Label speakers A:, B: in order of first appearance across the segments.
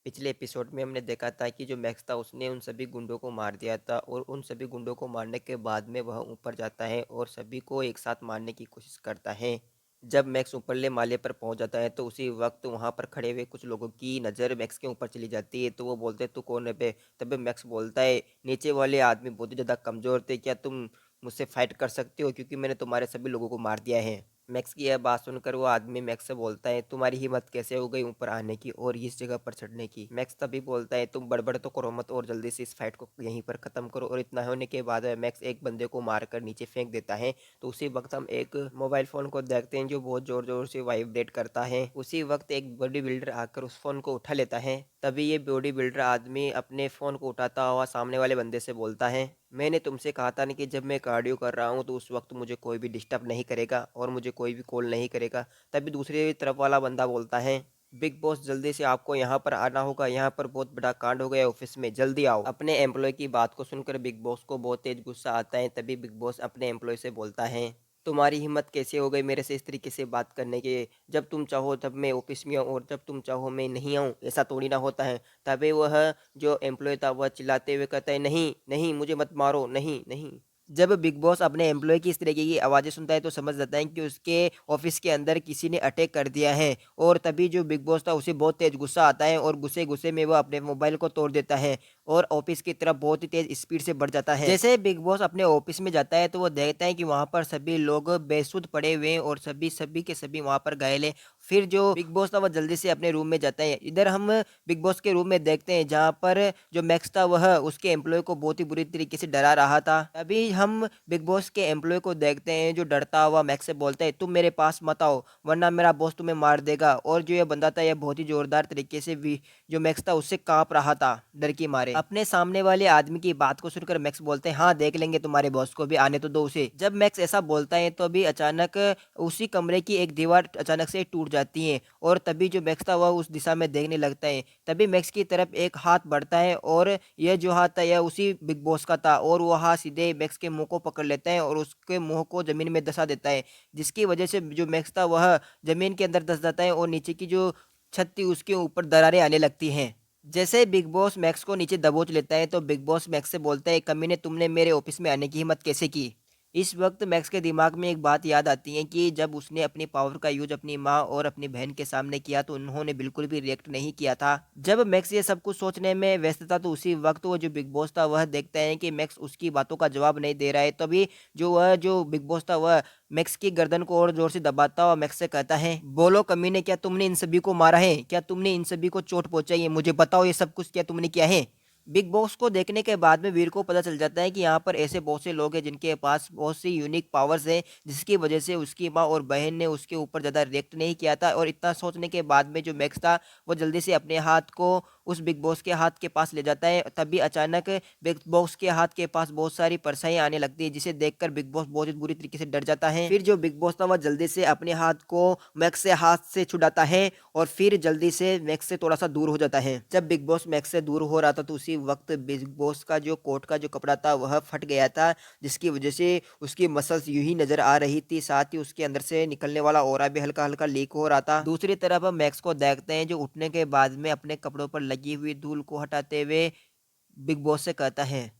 A: पिछले एपिसोड में हमने देखा था कि जो मैक्स था उसने उन सभी गुंडों को मार दिया था और उन सभी गुंडों को मारने के बाद में वह ऊपर जाता है और सभी को एक साथ मारने की कोशिश करता है। जब मैक्स ऊपरले माले पर पहुंच जाता है तो उसी वक्त वहां पर खड़े हुए कुछ लोगों की नज़र मैक्स के ऊपर चली जाती है, तो वो बोलते हैं तू कौन है बे। तब मैक्स बोलता है नीचे वाले आदमी बहुत ही ज़्यादा कमज़ोर थे, क्या तुम मुझसे फाइट कर सकते हो क्योंकि मैंने तुम्हारे सभी लोगों को मार दिया है। मैक्स की यह बात सुनकर वो आदमी मैक्स से बोलता है तुम्हारी हिम्मत कैसे हो गई ऊपर आने की और इस जगह पर चढ़ने की। मैक्स तभी बोलता है तुम बड़बड़ तो करो मत और जल्दी से इस फाइट को यहीं पर खत्म करो। और इतना होने के बाद मैक्स एक बंदे को मारकर नीचे फेंक देता है। तो उसी वक्त हम एक मोबाइल फोन को देखते हैं जो बहुत जोर जोर से वाइब्रेट करता है। उसी वक्त एक बॉडी बिल्डर आकर उस फोन को उठा लेता है। तभी ये बॉडी बिल्डर आदमी अपने फोन को उठाता हुआ सामने वाले बंदे से बोलता है मैंने तुमसे कहा था ना कि जब मैं कार्डियो कर रहा हूँ तो उस वक्त मुझे कोई भी डिस्टर्ब नहीं करेगा और मुझे कोई भी कॉल नहीं करेगा। तभी दूसरी तरफ वाला बंदा बोलता है बिग बॉस जल्दी से आपको यहाँ पर आना होगा, यहाँ पर बहुत बड़ा कांड हो गया ऑफिस में, जल्दी आओ। अपने एम्प्लॉय की बात को सुनकर बिग बॉस को बहुत तेज गुस्सा आता है। तभी बिग बॉस अपने एम्प्लॉय से बोलता है तुम्हारी हिम्मत कैसे हो गई मेरे से इस तरीके से बात करने की। जब तुम चाहो तब मैं ऑफिस में आऊँ और जब तुम चाहो मैं नहीं आऊँ, ऐसा थोड़ी ना होता है। तभी वह जो एम्प्लॉय था वह चिल्लाते हुए कहता है नहीं नहीं मुझे मत मारो, नहीं नहीं। जब बिग बॉस अपने एम्प्लॉय की इस तरीके की आवाज़ें सुनता है तो समझ जाता है कि उसके ऑफिस के अंदर किसी ने अटैक कर दिया है। और तभी जो बिग बॉस था उसे बहुत तेज गुस्सा आता है और गुस्से गुस्से में वो अपने मोबाइल को तोड़ देता है और ऑफिस की तरफ बहुत ही तेज स्पीड से बढ़ जाता है। जैसे बिग बॉस अपने ऑफिस में जाता है तो वो देखता है कि वहां पर सभी लोग बेसुध पड़े हुए हैं और सभी सभी के सभी वहां पर घायल हैं। फिर जो बिग बॉस था वो जल्दी से अपने रूम में जाता है। इधर हम बिग बॉस के रूम में देखते हैं जहाँ पर जो मैक्स था वह उसके एम्प्लॉय को बहुत ही बुरी तरीके से डरा रहा था। तभी हम बिग बॉस के एम्प्लॉय को देखते हैं जो डरता हुआ मैक्स से बोलता है तुम मेरे पास मत आओ वरना मेरा बॉस तुम्हें मार देगा। और जो ये बंदा था यह बहुत ही जोरदार तरीके से जो मैक्स था उससे कांप रहा था डर के मारे। अपने सामने वाले आदमी की बात को सुनकर मैक्स बोलते हैं हाँ देख लेंगे तुम्हारे बॉस को भी, आने तो दो उसे। जब मैक्स ऐसा बोलता है तो अभी अचानक उसी कमरे की एक दीवार अचानक से टूट जाती है और तभी जो मैक्स था वह उस दिशा में देखने लगता है। तभी मैक्स की तरफ एक हाथ बढ़ता है और यह जो हाथ था यह उसी बिग बॉस का था और वो हाथ सीधे मैक्स के मुंह को पकड़ लेता है और उसके मुंह को जमीन में धंसा देता है, जिसकी वजह से जो मैक्स था वह जमीन के अंदर धंस जाता है और नीचे की जो छत थी उसके ऊपर दरारें आने लगती हैं। जैसे बिग बॉस मैक्स को नीचे दबोच लेता है तो बिग बॉस मैक्स से बोलता है कमीने तुमने मेरे ऑफिस में आने की हिम्मत कैसे की। इस वक्त मैक्स के दिमाग में एक बात याद आती है कि जब उसने अपनी पावर का यूज अपनी माँ और अपनी बहन के सामने किया तो उन्होंने बिल्कुल भी रिएक्ट नहीं किया था। जब मैक्स ये सब कुछ सोचने में व्यस्त था तो उसी वक्त वो जो बिग बॉस था वह देखता है कि मैक्स उसकी बातों का जवाब नहीं दे रहा है। तभी जो बिग बॉस था वह मैक्स की गर्दन को और जोर से दबाता हुआ मैक्स से कहता है बोलो कमीने क्या तुमने इन सभी को मारा है, क्या तुमने इन सभी को चोट पहुंचाई है, मुझे बताओ ये सब कुछ क्या तुमने किया है। बिग बॉस को देखने के बाद में वीर को पता चल जाता है कि यहाँ पर ऐसे बहुत से लोग हैं जिनके पास बहुत सी यूनिक पावर्स हैं, जिसकी वजह से उसकी माँ और बहन ने उसके ऊपर ज़्यादा रिएक्ट नहीं किया था। और इतना सोचने के बाद में जो मैक्स था वो जल्दी से अपने हाथ को उस बिग बॉस के हाथ के पास ले जाता है। तभी अचानक बिग बॉस के हाथ के पास बहुत सारी परछाइयाँ आने लगती है जिसे देखकर बिग बॉस बहुत ही बुरी तरीके से डर जाता है। फिर जो बिग बॉस था वह जल्दी से अपने हाथ को मैक्स से हाथ से छुड़ाता है और फिर जल्दी से मैक्स से थोड़ा सा दूर हो जाता है। जब बिग बॉस मैक्स से दूर हो रहा था तो उसी वक्त बिग बॉस का जो कोट का जो कपड़ा था वह फट गया था, जिसकी वजह से उसकी मसल्स यूं ही नजर आ रही थी, साथ ही उसके अंदर से निकलने वाला ऑरा भी हल्का हल्का लीक हो रहा था। दूसरी तरफ हम मैक्स को देखते हैं जो उठने के बाद में अपने कपड़ों पर लगी हुई धूल को हटाते हुए बिग बॉस से कहता है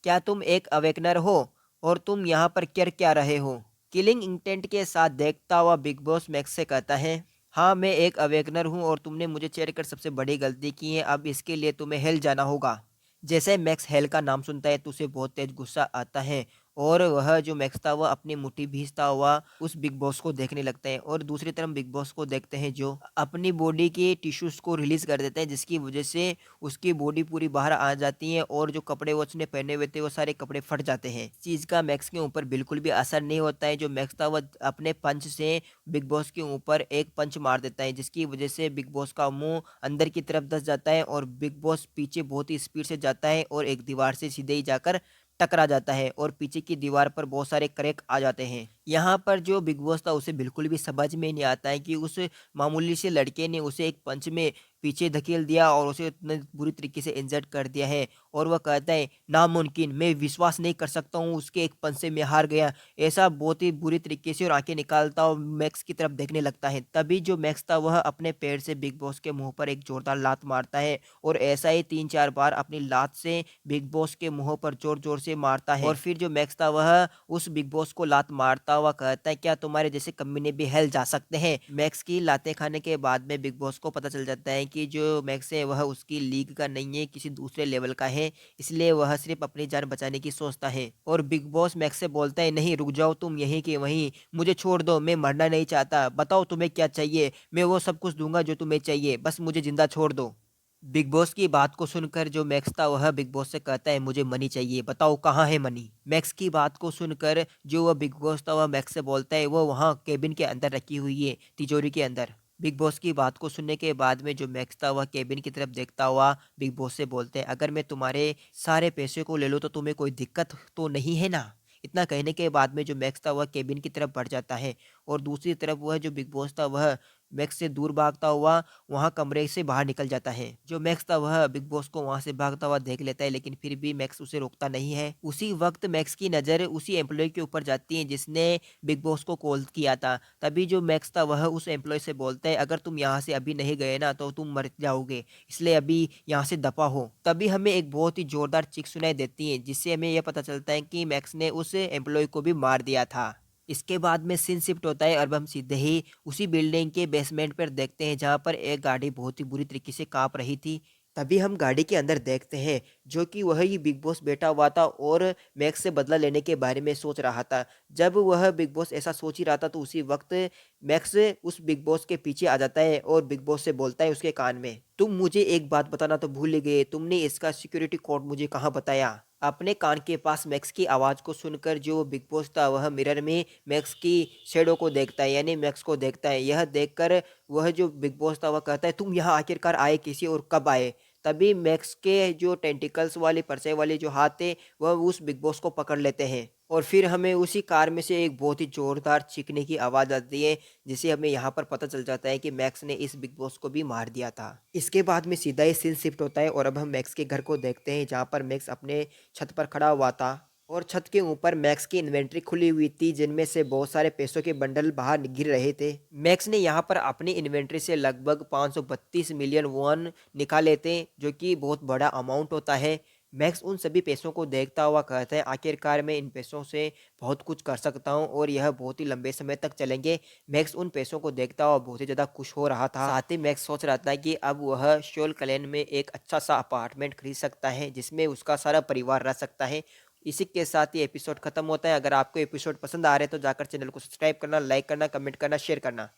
A: क्या तुम एक अवेकनर हो और तुम यहाँ पर कर क्या रहे हो। किलिंग इंटेंट के साथ देखता हुआ बिग बॉस मैक्स से कहता है हाँ मैं एक अवेकनर हूँ और तुमने मुझे चेयर कर सबसे बड़ी गलती की है, अब इसके लिए तुम्हें हेल जाना होगा। जैसे मैक्स हेल का नाम सुनता है तो उसे बहुत तेज गुस्सा आता है और वह जो मैक्स था वह अपनी मुट्ठी भींचता हुआ उस बिग बॉस को देखने लगता है। और दूसरी तरफ बिग बॉस को देखते हैं जो अपनी बॉडी के टिश्यूज को रिलीज कर देता है, जिसकी वजह से उसकी बॉडी पूरी बाहर आ जाती है और जो कपड़े वो उसने पहने हुए थे वो सारे कपड़े फट जाते हैं। इस चीज का मैक्स के ऊपर बिल्कुल भी असर नहीं होता है। जो मैक्स था वह अपने पंच से बिग बॉस के ऊपर एक पंच मार देता है, जिसकी वजह से बिग बॉस का मुंह अंदर की तरफ धंस जाता है और बिग बॉस पीछे बहुत ही स्पीड से जाता है और एक दीवार से सीधे ही जाकर टकरा जाता है और पीछे की दीवार पर बहुत सारे क्रैक आ जाते हैं। यहाँ पर जो बिग बॉस था उसे बिल्कुल भी समझ में नहीं आता है कि उस मामूली से लड़के ने उसे एक पंच में पीछे धकेल दिया और उसे इतने बुरी तरीके से इंजर्ड कर दिया है। और वह कहता है, नामुमकिन, मैं विश्वास नहीं कर सकता हूँ, उसके एक पंच से मैं हार गया। ऐसा बहुत ही बुरी तरीके से और आंखें निकालता और मैक्स की तरफ देखने लगता है। तभी जो मैक्स था वह अपने पैर से बिग बॉस के मुंह पर एक जोरदार लात मारता है और ऐसा ही 3-4 बार अपनी लात से बिग बॉस के मुंह पर जोर-जोर से मारता है। और फिर जो मैक्स था वह उस बिग बॉस को लात मारता हुआ कहता है, क्या तुम्हारे जैसे कमीने भी हेल जा सकते हैं? मैक्स की लातें खाने के बाद में बिग बॉस को पता चल जाता है कि जो मैक्स है वह उसकी लीग का नहीं है, किसी दूसरे लेवल का है, इसलिए वह सिर्फ अपनी जान बचाने की सोचता है। और बिग बॉस मैक्स से बोलता है, नहीं रुक जाओ तुम यहीं के वहीं, मुझे छोड़ दो, मैं मरना नहीं चाहता, बताओ तुम्हें क्या चाहिए, मैं वो सब कुछ दूंगा जो तुम्हें चाहिए, बस मुझे जिंदा छोड़ दो। बिग बॉस की बात को सुनकर जो मैक्स था वह बिग बॉस से कहता है, मुझे मनी चाहिए, बताओ कहाँ है मनी। मैक्स की बात को सुनकर जो वह बिग बॉस था वह मैक्स से बोलता है, वो वहाँ केबिन के अंदर रखी हुई है, तिजोरी के अंदर। बिग बॉस की बात को सुनने के बाद में जो मैक्स था वह केबिन की तरफ देखता हुआ बिग बॉस से बोलते हैं, अगर मैं तुम्हारे सारे पैसे को ले लूँ तो तुम्हें कोई दिक्कत तो नहीं है ना। इतना कहने के बाद में जो मैक्स था वह केबिन की तरफ बढ़ जाता है और दूसरी तरफ वह जो बिग बॉस था वह मैक्स से दूर भागता हुआ वहाँ कमरे से बाहर निकल जाता है। जो मैक्स था वह बिग बॉस को वहाँ से भागता हुआ देख लेता है, लेकिन फिर भी मैक्स उसे रोकता नहीं है। उसी वक्त मैक्स की नज़र उसी एम्प्लॉय के ऊपर जाती है जिसने बिग बॉस को कॉल किया था। तभी जो मैक्स था वह उस एम्प्लॉय से बोलता है, अगर तुम यहाँ से अभी नहीं गए ना तो तुम मर जाओगे, इसलिए अभी यहाँ से दफा हो। तभी हमें एक बहुत ही जोरदार चीख सुनाई देती है जिससे हमें यह पता चलता है कि मैक्स ने उस एम्प्लॉय को भी मार दिया था। इसके बाद में सीन शिफ्ट होता है और अब हम सीधे ही उसी बिल्डिंग के बेसमेंट पर देखते हैं जहाँ पर एक गाड़ी बहुत ही बुरी तरीके से काँप रही थी। तभी हम गाड़ी के अंदर देखते हैं जो कि वही बिग बॉस बैठा हुआ था और मैक्स से बदला लेने के बारे में सोच रहा था। जब वह बिग बॉस ऐसा सोच ही रहा था तो उसी वक्त मैक्स उस बिग बॉस के पीछे आ जाता है और बिग बॉस से बोलता है उसके कान में, तुम मुझे एक बात बताना तो भूल ही गए, तुमने इसका सिक्योरिटी कोड मुझे कहाँ बताया। अपने कान के पास मैक्स की आवाज़ को सुनकर जो बिग बॉस था वह मिरर में मैक्स की शैडो को देखता है, यानी मैक्स को देखता है। यह देखकर वह जो बिग बॉस था वह कहता है, तुम यहाँ आखिरकार आए कैसे और कब आए? तभी मैक्स के जो टेंटिकल्स वाले परछाई वाले जो हाथ थे वह उस बिग बॉस को पकड़ लेते हैं और फिर हमें उसी कार में से एक बहुत ही ज़ोरदार चीखने की आवाज़ आती है, जिससे हमें यहाँ पर पता चल जाता है कि मैक्स ने इस बिग बॉस को भी मार दिया था। इसके बाद में सीधा ही सीन शिफ्ट होता है और अब हम मैक्स के घर को देखते हैं जहाँ पर मैक्स अपने छत पर खड़ा हुआ था और छत के ऊपर मैक्स की इन्वेंट्री खुली हुई थी जिनमें से बहुत सारे पैसों के बंडल बाहर गिर रहे थे। मैक्स ने यहाँ पर अपनी इन्वेंट्री से लगभग 532 मिलियन वॉन निकाले थे जो कि बहुत बड़ा अमाउंट होता है। मैक्स उन सभी पैसों को देखता हुआ कहता है, आखिरकार मैं इन पैसों से बहुत कुछ कर सकता हूँ और यह बहुत ही लंबे समय तक चलेंगे। मैक्स उन पैसों को देखता हुआ बहुत ही ज़्यादा खुश हो रहा था। साथ ही मैक्स सोच रहा था कि अब वह शोल क्लैन में एक अच्छा सा अपार्टमेंट खरीद सकता है जिसमें उसका सारा परिवार रह सकता है। इसी के साथ ये एपिसोड खत्म होता है। अगर आपको एपिसोड पसंद आ रहे हैं तो जाकर चैनल को सब्सक्राइब करना, लाइक करना, कमेंट करना, शेयर करना।